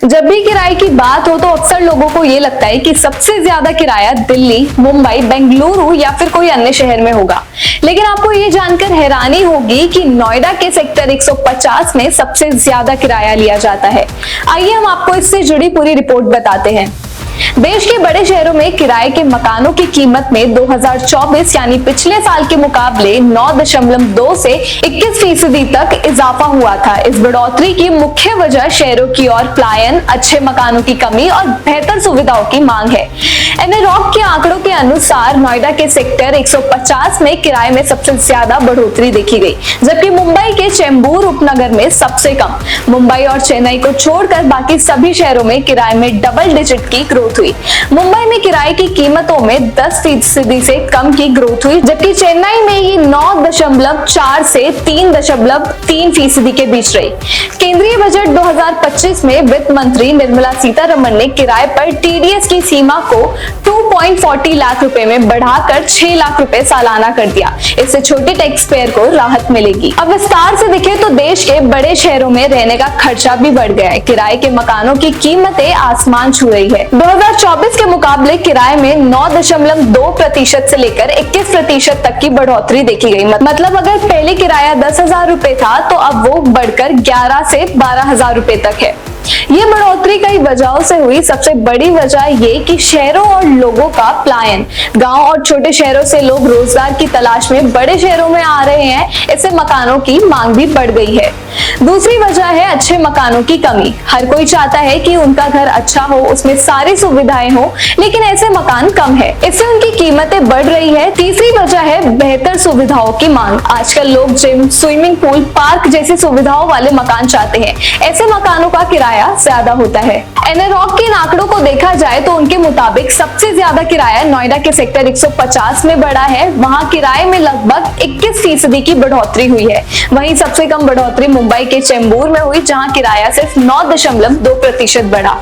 जब भी किराए की बात हो तो अक्सर लोगों को ये लगता है कि सबसे ज्यादा किराया दिल्ली, मुंबई, बेंगलुरु या फिर कोई अन्य शहर में होगा। लेकिन आपको ये जानकर हैरानी होगी कि नोएडा के सेक्टर 150 में सबसे ज्यादा किराया लिया जाता है। आइए हम आपको इससे जुड़ी पूरी रिपोर्ट बताते हैं। देश के बड़े शहरों में किराए के मकानों की कीमत में 2024 यानी पिछले साल के मुकाबले 9.2 से 21% तक इजाफा हुआ था। इस बढ़ोतरी की मुख्य वजह शहरों की ओर पलायन, अच्छे मकानों की कमी और बेहतर सुविधाओं की मांग है। एनरॉक के आंकड़ों के अनुसार नोएडा के सेक्टर 150 में किराए में सबसे ज्यादा बढ़ोतरी देखी गई, जबकि मुंबई के चेंबूर उपनगर में सबसे कम। मुंबई और चेन्नई को छोड़कर बाकी सभी शहरों में किराए में डबल डिजिट की ग्रोथ हुई। मुंबई में किराए की कीमतों में 10% से कम की ग्रोथ हुई, जबकि चेन्नई में ये 9.4 से 3.3% के बीच रही। केंद्रीय बजट 2025 में वित्त मंत्री निर्मला सीतारमण ने किराए पर टीडीएस की सीमा को 2.40 लाख रुपए में बढ़ाकर 6 लाख रुपए सालाना कर दिया। इससे छोटे टैक्स पेयर को राहत मिलेगी। अब विस्तार से देखें तो देश के बड़े शहरों में रहने का खर्चा भी बढ़ गया है। किराए के मकानों की कीमतें आसमान छू रही है। 2024 के मुकाबले किराए में 9.2% से लेकर 21% तक की बढ़ोतरी देखी गई। मतलब अगर पहले किराया 10,000 रुपए था तो अब वो बढ़कर 11 से 12,000 रुपए तक है। ये बढ़ोतरी कई वजहों से हुई। सबसे बड़ी वजह ये कि शहरों और लोगों का पलायन, गांव और छोटे शहरों से लोग रोजगार की तलाश में बड़े शहरों में आ रहे हैं। इससे मकानों की मांग भी बढ़ गई है। दूसरी वजह है अच्छे मकानों की कमी। हर कोई चाहता है कि उनका घर अच्छा हो, उसमें सारी सुविधाएं हो, लेकिन ऐसे मकान कम है, इससे उनकी कीमतें बढ़ रही है। तीसरी वजह है बेहतर सुविधाओं की मांग। आजकल लोग जिम, स्विमिंग पूल, पार्क जैसी सुविधाओं वाले मकान चाहते हैं। ऐसे मकानों का किराया ज्यादा होता है। एनरॉक के आंकड़ों को देखा जाए तो उनके मुताबिक सबसे ज्यादा किराया नोएडा के सेक्टर 150 में बढ़ा है। वहां किराए में लगभग 21% की बढ़ोतरी हुई है। वहीं सबसे कम बढ़ोतरी मुंबई के चेंबूर में हुई, जहां किराया सिर्फ 9.2% बढ़ा।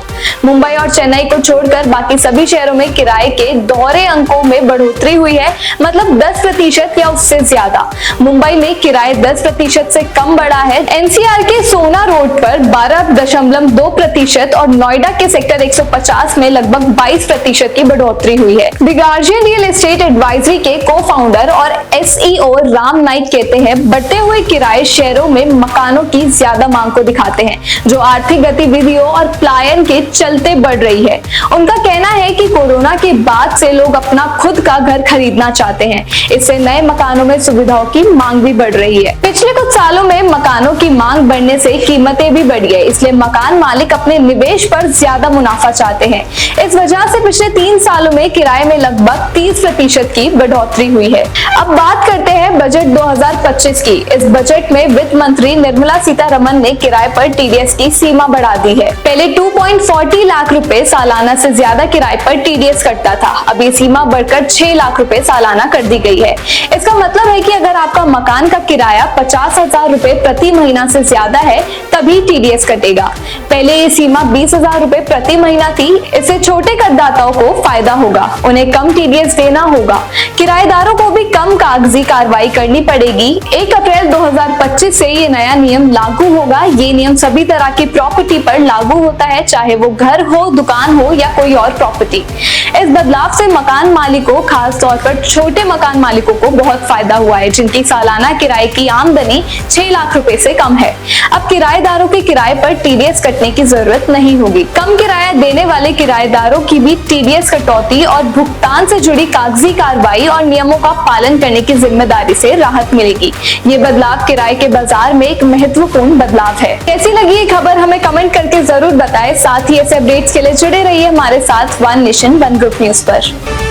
मुंबई और चेन्नई को छोड़कर बाकी सभी शहरों में किराए के दोहरे अंकों में बढ़ोतरी हुई है, मतलब 10% या उससे ज्यादा। मुंबई में किराए 10% से कम बढ़ा है। एनसीआर के सोना रोड पर 12.2% और नोएडा के सेक्टर 150 में लगभग 22% की बढ़ोतरी हुई है। The guardian real estate advisory के को-फाउंडर और एसईओ राम नाइक कहते हैं, बढ़ते हुए किराए शहरों में मकानों की ज्यादा मांग को दिखाते हैं, जो आर्थिक गतिविधियों और पलायन के चलते बढ़ रही है। उनका कहना है कि कोरोना के बाद से लोग अपना खुद का घर खरीदना चाहते हैं। इससे नए मकानों में सुविधाओं की मांग भी बढ़ रही है। पिछले कुछ सालों में मकानों की मांग बढ़ने से कीमतें भी बढ़ी है, इसलिए मकान मालिक अपने निवेश पर ज्यादा मुनाफा चाहते हैं। इस वजह से पिछले 3 सालों में किराए में लगभग 30% की बढ़ोतरी हुई है। अब बात करते हैं बजट 2025 की। इस बजट में वित्त मंत्री निर्मला सीतारमण ने किराए पर टीडीएस की सीमा बढ़ा दी है। पहले 2.40 लाख रुपए सालाना से ज्यादा किराए पर टीडीएस कटता था। अब ये सीमा बढ़कर 6 लाख रुपए सालाना कर दी गई है। इसका मतलब है कि अगर आपका मकान का किराया 50,000 रुपए प्रति महीना से ज्यादा है तभी टीडीएस कटेगा। पहले ये सीमा 20,000 रुपए प्रति महीना थी। इससे छोटे करदाताओं को फायदा होगा, उन्हें कम टीडीएस देना होगा। किराएदारों को भी कम कागजी कार्रवाई करनी पड़ेगी। 1 अप्रैल 2025 से ये नया नियम लागू होगा। ये नियम सभी तरह की प्रॉपर्टी पर लागू होता है, चाहे वो घर हो, दुकान हो या कोई और प्रॉपर्टी। इस बदलाव से मकान मालिकों, खास तौर पर छोटे मकान मालिकों को बहुत फायदा हुआ है, जिनकी सालाना किराए की आमदनी 6 लाख रुपए से कम है। अब किराएदारों के किराए पर टीडीएस कटने की जरूरत नहीं होगी। कम किराया देने वाले किराएदारों की भी टीडीएस कटौती और भुगतान से जुड़ी कागजी कार्रवाई और नियमों का पालन करने की जिम्मेदारी से राहत मिलेगी। ये बदलाव किराए के बाजार में एक महत्वपूर्ण बदलाव है। कैसी लगी ये खबर हमें कमेंट करके जरूर बताएं। साथ ही ऐसे अपडेट्स के लिए जुड़े रहिए हमारे साथ one nation one group news पर।